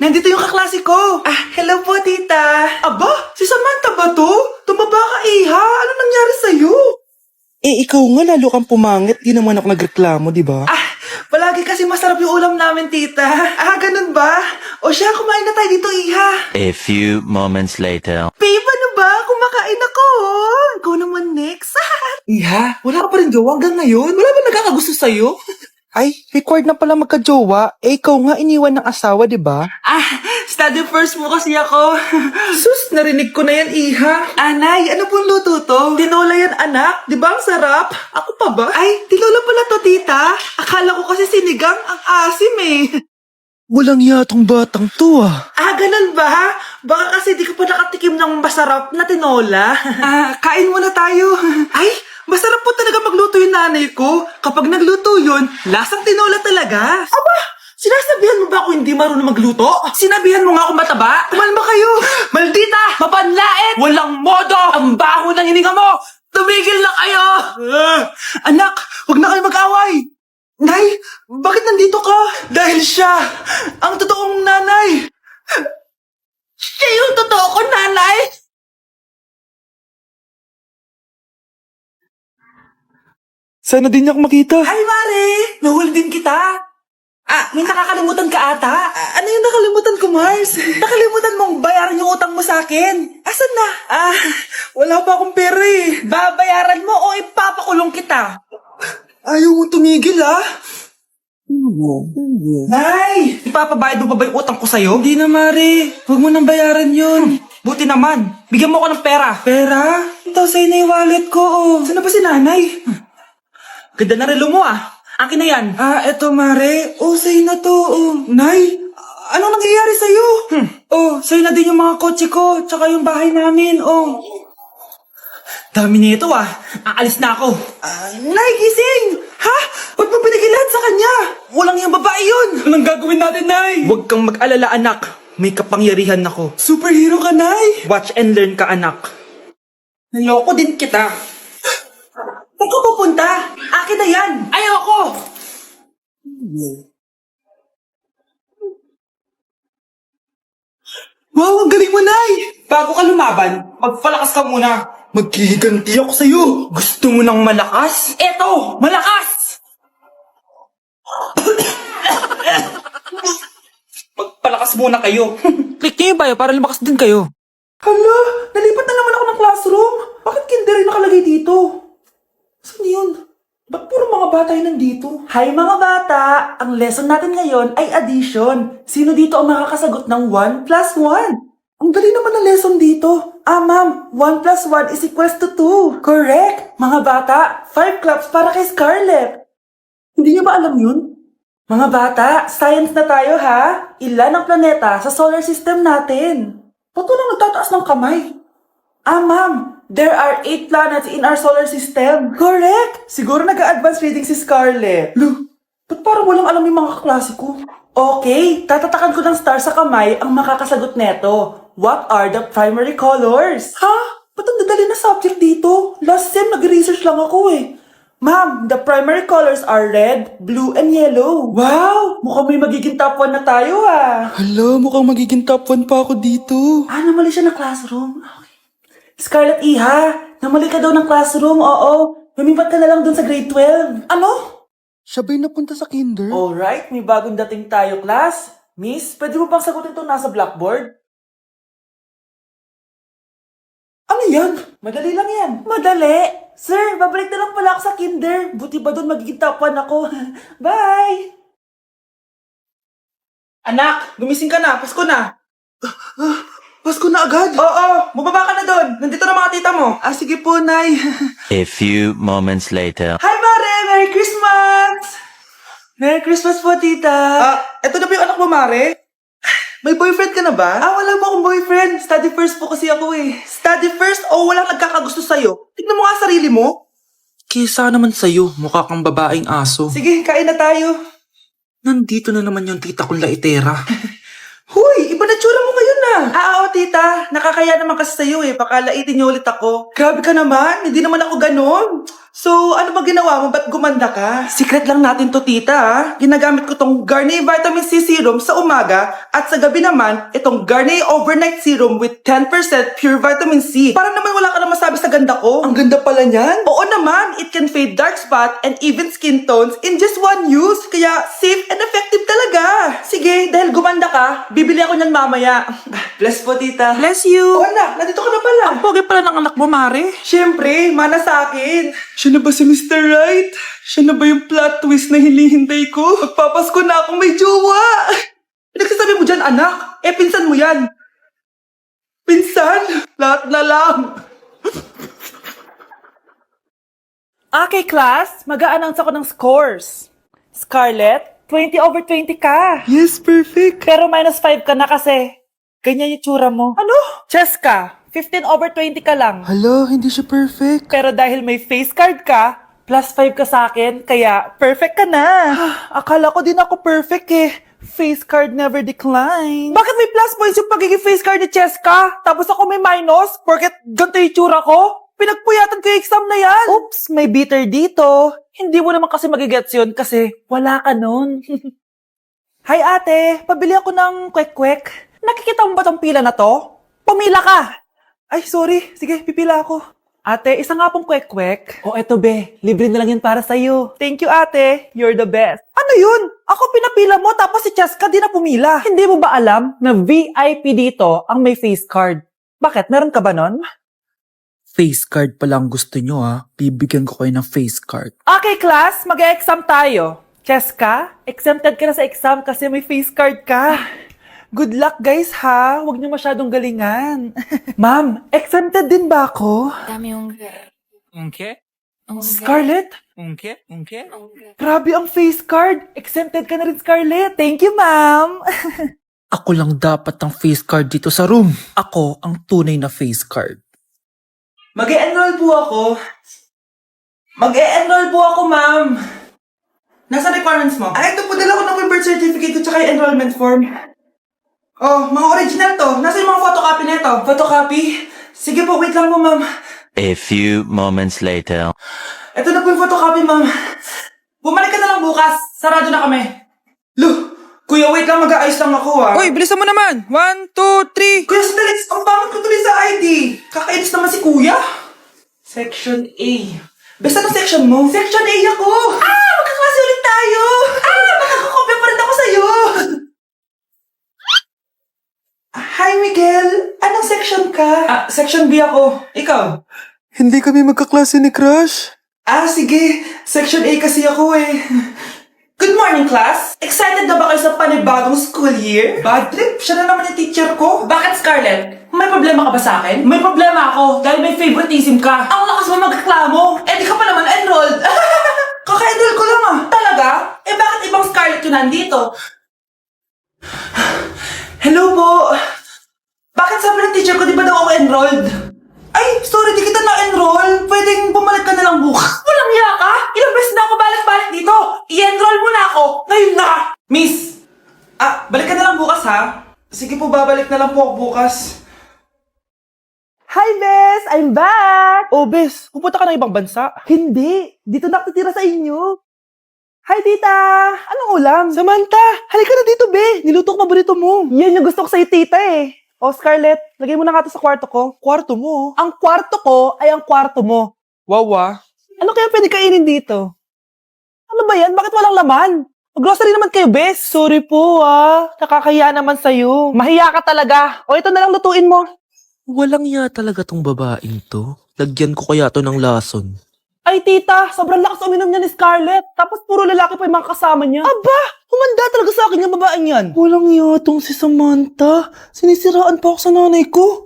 nandito yung kaklase ko. Hello po, tita. Aba, si Samantha ba to? Tumaba ka, Iha. Ano nangyari sa'yo? Ikaw nga lalo kang pumangit. Di naman ako nagreklamo, di ba? Palagi kasi masarap yung ulam namin, tita. Ganun ba? O siya, kumain na tayo dito, Iha. A few moments later. Babe, ano ba? Kumakain ako. Ikaw naman next. Iha, wala ka pa rin jowa hanggang ngayon? Wala ba nagkakagusto sa'yo? Ay, required na pala magka-jowa. Ikaw nga iniwan ng asawa, di ba? Study first mo kasi ako. Sus, narinig ko na yan, Iha. Anay, ano pong luto to? Tinola yan, anak. Di ba ang sarap? Ako pa ba? Ay, tinola pala to, tita. Akala ko kasi sinigang ang asim eh. Walang yatong batang to Ganun ba? Baka kasi di ka pa nakatikim ng masarap na tinola. Kain muna tayo. Ay, masarap po talaga magluto yung nanay ko. Kapag nagluto yun, lasang tinola talaga. Aba, sinasabihan mo ba ako hindi marunong magluto? Sinabihan mo nga ako mataba? Kumalma kayo. Maldita! Mapanlait! Walang modo! Ang baho ng hininga mo! Tumigil na kayo! Anak, huwag na kayo mag-away! Nay, bakit nandito ka? Dahil siya, ang totoong nanay. Siya yung totoo ko, nanay? Sana din niya ako makita. Hi, Mare! Nahuli din kita. May nakakalimutan ka ata. Ano yung nakalimutan ko, Mars? Nakalimutan mong bayaran yung utang mo sa akin. Asan na? Wala pa akong pera eh. Babayaran mo o ipapakulong kita? Ayaw mo tumigil, Nay! Ipapabayad mo pa ba yung utang ko sa'yo? Hindi na, Mare. Huwag mo nang bayaran yun. Buti naman. Bigyan mo ako ng pera. Pera? Ito, sa'yo na yung wallet ko, Saan na ba si nanay? Ganda na relo mo, Akin na yan. Eto, Mare. Sa'yo na to, Nay, anong nangyayari sa'yo? Sa'yo na din yung mga kotse ko, tsaka yung bahay namin, Dami nito, Aalis na ako. Nay, gising! Ha? Ba't mo pinigilan sa kanya? Walang yung babae yun! Anong gagawin natin, Nay? Huwag kang mag-alala, anak. May kapangyarihan ako. Superhero ka, Nay! Watch and learn ka, anak. Naloko din kita. Saan ka pupunta? Akin na yan! Ayoko! Wow, ang galing mo, Nay! Bago ka lumaban, magpalakas ka muna. Maghihiganti ako sa'yo. Gusto mo ng malakas? Eto! Malakas! Magpalakas muna kayo. Click niyo yung bio para lumakas din kayo. Hala, nalipat na naman ako ng classroom. Bakit kinder yung nakalagay dito? Saan yun? Ba't puro mga bata yung nandito? Hi mga bata! Ang lesson natin ngayon ay addition. Sino dito ang makakasagot ng 1 plus 1? Ang dali naman ng lesson dito. Ma'am, 1 plus 1 is equals to 2. Correct! Mga bata, 5 claps para kay Scarlett. Hindi niyo ba alam yun? Mga bata, science na tayo ha. Ilan ang planeta sa solar system natin? Ba't walang nagtataas ng kamay? Ma'am, there are 8 planets in our solar system. Correct! Siguro nag-a-advance reading si Scarlett. Ba't parang walang alam yung mga kaklase ko? Okay, tatatakan ko ng star sa kamay ang makakasagot neto. What are the primary colors? Ba't ang dadali na subject dito? Last sem, nag-research lang ako Ma'am, the primary colors are red, blue, and yellow. Wow! Mukhang may magiging top 1 na tayo Hala, mukhang magiging top 1 pa ako dito. Namali siya ng classroom. Okay. Scarlett Iha, namali ka daw ng classroom, oo. Lumipat ka na lang dun sa grade 12. Ano? Siya ba'y napunta sa kinder? Alright, may bagong dating tayo, class. Miss, pwede mo bang sagutin itong nasa blackboard? Ano yan? Madali lang yan. Madali? Sir, babalik na lang pala ako sa kinder. Buti ba doon magiging top 1 ako? Bye! Anak, gumising ka na. Pasko na. Pasko na agad? Oo, bumaba ka na doon. Nandito na mga tita mo. Sige po, Nay. A few moments later. Hi, Mare! Merry Christmas! Merry Christmas po, tita. Eto na ba yung anak mo, Mare? May boyfriend ka na ba? Wala po akong boyfriend. Study first po kasi ako Study first o walang nagkakagusto sa'yo? Tignan mo nga sarili mo. Kesa naman sa'yo, mukha kang babaeng aso. Sige, kain na tayo. Nandito na naman yung tita kong laitera. Huy, iba na tsura mo ngayon oo, tita. Nakakaya naman kasi sa'yo Baka laitin niyo ulit ako. Grabe ka naman. Hindi naman ako ganon. So, ano ba ginawa mo? Ba't gumanda ka? Secret lang natin to, tita, ha? Ginagamit ko tong Garnier Vitamin C Serum sa umaga at sa gabi naman, itong Garnier Overnight Serum with 10% pure vitamin C. Para naman wala ka na masabi sa ganda ko. Ang ganda pala niyan. Oo naman, it can fade dark spot and even skin tones in just one use. Kaya safe and effective talaga. Sige, dahil gumanda ka, bibili ako niyan mamaya. Bless po, tita. Bless you. Oh, anak, nandito ka na pala. Ang pogi pala ng anak mo, Mare. Siyempre, mana sa akin. Siya na ba si Mr. Right? Siya na ba yung plot twist na hinihintay ko? Magpapasko na akong may jowa. Nagsasabi mo dyan, anak? Pinsan mo yan. Pinsan? Lahat na lang. Okay, class. Mag-a-announce ako ng scores. Scarlett, 20/20 ka. Yes, perfect. Pero -5 ka na kasi. Ganyan yung tsura mo. Ano? Cheska, 15/20 ka lang. Hala, hindi siya perfect. Pero dahil may face card ka, +5 ka sa akin, kaya perfect ka na. Akala ko din ako perfect eh. Face card never decline. Bakit may plus points yung pagiging face card ni Cheska? Tapos ako may minus? Porket ganito yung tsura ko? Pinagpuyatan ko yung exam na yan. Oops, may bitter dito. Hindi mo naman kasi magigets yun kasi wala ka nun. Hi ate, pabili ako ng kwek-kwek. Nakikita mo ba tong pila na to? Pumila ka! Ay, sorry. Sige, pipila ako. Ate, isa nga pong kwek-kwek. O eto be, libre na lang yun para sa'yo. Thank you ate. You're the best. Ano yun? Ako pinapila mo tapos si Cheska di na pumila. Hindi mo ba alam na VIP dito ang may face card? Bakit? Meron ka ba nun? Face card pa lang gusto nyo ha. Bibigyan ko kayo ng face card. Okay, class. Mag-exam tayo. Cheska, exempted ka na sa exam kasi may face card ka. Good luck guys ha. Huwag niyo masyadong galingan. Ma'am, exempted din ba ako? Dami unggoy. Okay? Scarlett? Okay? Grabe ang face card. Exempted ka na rin, Scarlett. Thank you, ma'am. Ako lang dapat ang face card dito sa room. Ako ang tunay na face card. Mag-e-enroll po ako. Mag-e-enroll po ako, ma'am. Nasa requirements mo? Ito po, dala ko ng birth certificate ko tsaka yung enrollment form. Oh, mga original to. Nasa yung mga photocopy nito? Photocopy? Sige po, wait lang po, ma'am. A few moments later. Ito na po yung photocopy, ma'am. Bumalik ka na lang bukas. Sarado na kami. Lo, kuya, wait lang. Mag-aayos lang ako, ah. Uy, bilisan mo naman! 1, 2, 3! Kuya, sandali. Ang pangit ko tuloy sa ID. Kakainis naman si kuya. Section A. Basta ng section mo? Section A ako! Magkaklase ulit tayo! Makakakopya pa rin ako sa'yo! Hi, Miguel! Anong section ka? Section B ako. Ikaw? Hindi kami magkaklase ni Crush. Sige. Section A kasi ako eh. Good morning, class! Excited na ba kayo sa panibagong school year? Bad trip? Siya na naman yung teacher ko. Bakit, Scarlett? May problema ka ba sa akin? May problema ako dahil may favoritism ka. Ang lakas mo magreklamo. Di ka pa naman enrolled. Kaka-enroll ko lang ah. Talaga? Bakit ibang Scarlett yun nandito? Hello po. Bakit sabi ng teacher ko di ba daw ako enrolled? Ay, sorry, di kita na-enroll. Pwedeng bumalik ka na lang bukas. Walang hiya ka? Ilang beses na ako balik-balik dito. I-enroll mo na ako. Ngayon na. Miss, balik ka na lang bukas ha. Sige po, babalik na lang po ako bukas. Hi, Bes! I'm back! Oh, Bes, pupunta ka ng ibang bansa? Hindi. Dito na ako titira sa inyo. Hi, tita! Anong ulam? Samantha, halika na dito, Be. Niluto ko paborito mo. Yan yung gusto ko sa'yo, tita eh. Oh, Scarlett, lagay mo na nga to sa kwarto ko. Kwarto mo. Ang kwarto ko ay ang kwarto mo. Wawa. Ano kaya pwede kainin dito? Ano ba yan? Bakit walang laman? Mag-grocery naman kayo, Bes. Sorry po Nakakahiya naman sa'yo. Mahiya ka talaga. O ito na lang lutuin mo. Walang iya talaga tong babaeng to. Lagyan ko kaya to ng lason. Ay, tita, sobrang lakas uminom niya ni Scarlett. Tapos puro lalaki pa yung mga kasama niya. Aba, humanda talaga sa akin yung babaeng yan. Walang iya tong si Samantha. Sinisiraan pa ako sa nanay ko.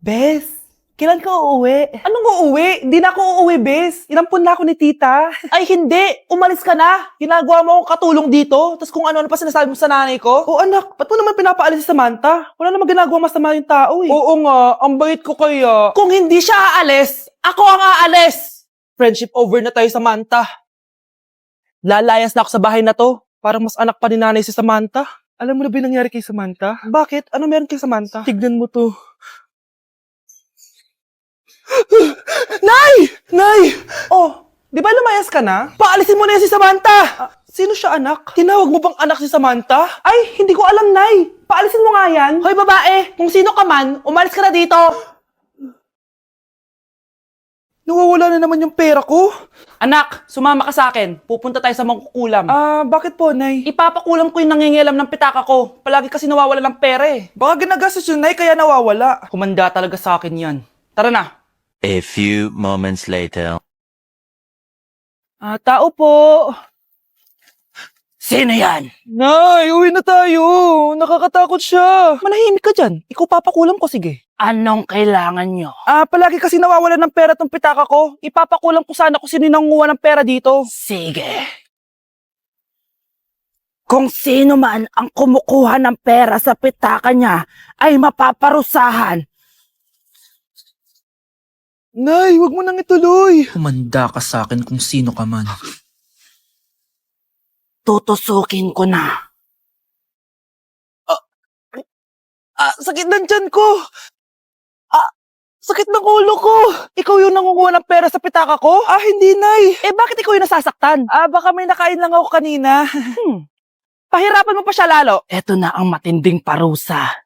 Bes, kailan ka uuwi? Anong uuwi? Hindi na ako uuwi, Bes. Inampun na ako ni tita. Ay, hindi. Umalis ka na. Ginagawa mo akong katulong dito. Tapos kung ano-ano pa sinasabi mo sa nanay ko. Oh, anak, ba't mo naman pinapaalis si Samantha? Wala naman ginagawa masama yung tao eh. Oo nga, ang bait ko kaya. Kung hindi siya aalis, ako ang aalis. Friendship over na tayo, Samantha. Lalayas na ako sa bahay na to. Parang mas anak pa ni nanay si Samantha. Alam mo na ba yung nangyari kay Samantha? Bakit? Ano meron kay Samantha? Tignan mo to. Nay! Nay! Oh, di ba lumayas ka na? Paalisin mo na yan si Samantha! Sino siya, anak? Tinawag mo bang anak si Samantha? Ay, hindi ko alam, Nay. Paalisin mo nga yan. Hoy, babae! Kung sino ka man, umalis ka na dito! Nawawala na naman yung pera ko. Anak, sumama ka sa akin. Pupunta tayo sa mangkukulam. Bakit po, Nay? Ipapakulam ko yung nangingialam ng pitaka ko. Palagi kasi nawawala ng pera eh. Baka ginagastos yun, Nay, kaya nawawala. Kumanda talaga sa akin yan. Tara na. A few moments later. Tao po. Sino yan? Nay, uwi na tayo. Nakakatakot siya. Manahimik ka dyan. Ikaw papakulam ko, sige. Anong kailangan nyo? Palagi kasi nawawala ng pera tong pitaka ko. Ipapakulam ko sana kung sino nanguha ng pera dito. Sige. Kung sino man ang kumukuha ng pera sa pitaka niya ay mapaparusahan. Nay, wag mo nang ituloy. Humanda ka sa akin kung sino ka man. Tutusukin ko na. Sakit ng tiyan ko. Sakit ng ulo ko. Ikaw yung nangunguha ng pera sa pitaka ko? Hindi, Nay. Bakit ikaw yung nasasaktan? Baka may nakain lang ako kanina. Pahirapan mo pa siya lalo. Ito na ang matinding parusa.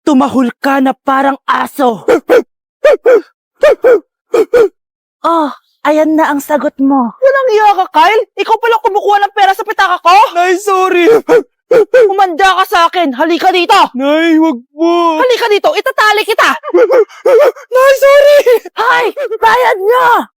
Tumahol ka na parang aso. Ayan na ang sagot mo. Walang iya ka, Kyle. Ikaw pala kumukuha ng pera sa pitaka ko? Nay, sorry. Umanda ka sa akin. Halika dito. Nay, wag po. Halika dito. Itatali kita. Nay, sorry. Hay! Bayad niya!